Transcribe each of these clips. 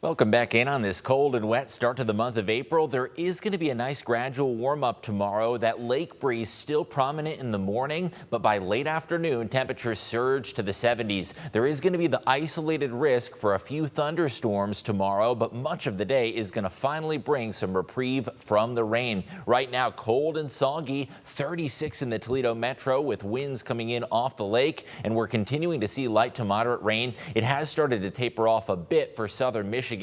Welcome back in on this cold and wet start to the month of April. There is going to be a nice gradual warm up tomorrow. That lake breeze still prominent in the morning, but by late afternoon, temperatures surge to the 70s. There is going to be the isolated risk for a few thunderstorms tomorrow, but much of the day is going to finally bring some reprieve from the rain. Right now, cold and soggy, 36 in the Toledo metro with winds coming in off the lake, and we're continuing to see light to moderate rain. It has started to taper off a bit for southern Michigan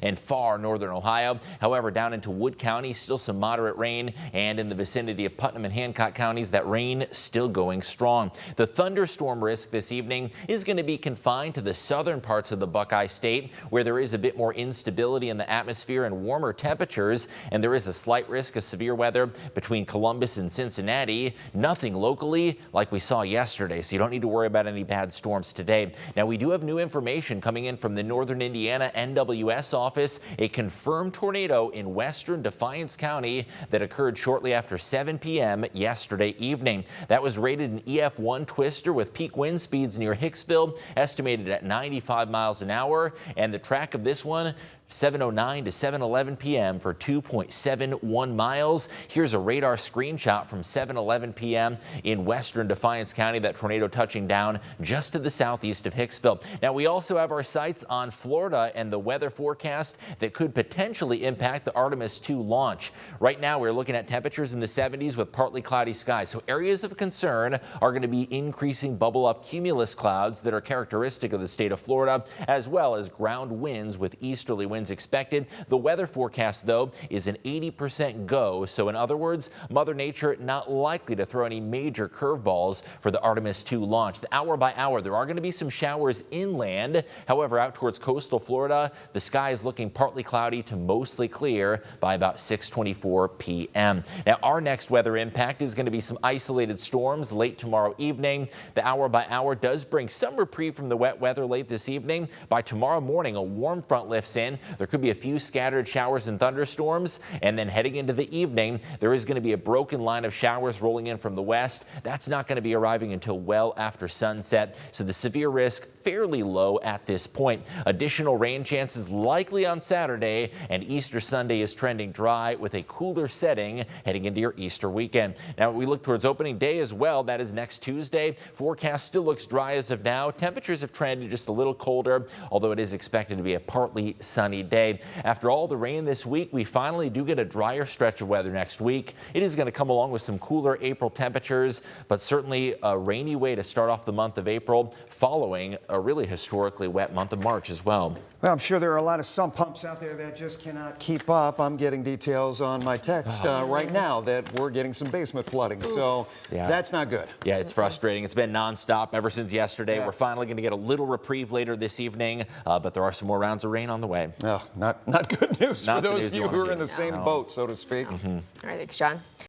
and far northern Ohio. However, down into Wood County, still some moderate rain, and in the vicinity of Putnam and Hancock counties, that rain still going strong. The thunderstorm risk this evening is going to be confined to the southern parts of the Buckeye State, where there is a bit more instability in the atmosphere and warmer temperatures, and there is a slight risk of severe weather between Columbus and Cincinnati. Nothing locally like we saw yesterday, so you don't need to worry about any bad storms today. Now, we do have new information coming in from the Northern Indiana NWS office, a confirmed tornado in western Defiance County that occurred shortly after 7 p.m. yesterday evening. That was rated an EF1 twister with peak wind speeds near Hicksville, estimated at 95 miles an hour, and the track of this one 7:09 to 7:11 p.m. for 2.71 miles. Here's a radar screenshot from 7:11 p.m. in western Defiance County, that tornado touching down just to the southeast of Hicksville. Now, we also have our sights on Florida and the weather forecast that could potentially impact the Artemis II launch. Right now, we're looking at temperatures in the 70s with partly cloudy skies. So areas of concern are going to be increasing bubble up cumulus clouds that are characteristic of the state of Florida, as well as ground winds with easterly winds expected. The weather forecast, though, is an 80% go. So in other words, Mother Nature not likely to throw any major curveballs for the Artemis II launch. The hour by hour, there are going to be some showers inland. However, out towards coastal Florida, the sky is looking partly cloudy to mostly clear by about 6:24 p.m. Now, our next weather impact is going to be some isolated storms late tomorrow evening. The hour by hour does bring some reprieve from the wet weather late this evening. By tomorrow morning, a warm front lifts in. There could be a few scattered showers and thunderstorms, and then heading into the evening, there is going to be a broken line of showers rolling in from the west. That's not going to be arriving until well after sunset, so the severe risk fairly low at this point. Additional rain chances likely on Saturday, and Easter Sunday is trending dry with a cooler setting heading into your Easter weekend. Now, we look towards opening day as well. That is next Tuesday. Forecast still looks dry as of now. Temperatures have trended just a little colder, although it is expected to be a partly sunny day. After all the rain this week, we finally do get a drier stretch of weather next week. It is going to come along with some cooler April temperatures, but certainly a rainy way to start off the month of April, following a really historically wet month of March as well. Well, I'm sure there are a lot of sump pumps out there that just cannot keep up. I'm getting details on my text right now that we're getting some basement flooding, so that's not good. Yeah, it's frustrating. It's been nonstop ever since yesterday. We're finally going to get a little reprieve later this evening, but there are some more rounds of rain on the way. Not good news for those of you who are in the same boat, so to speak. All right, thanks, John.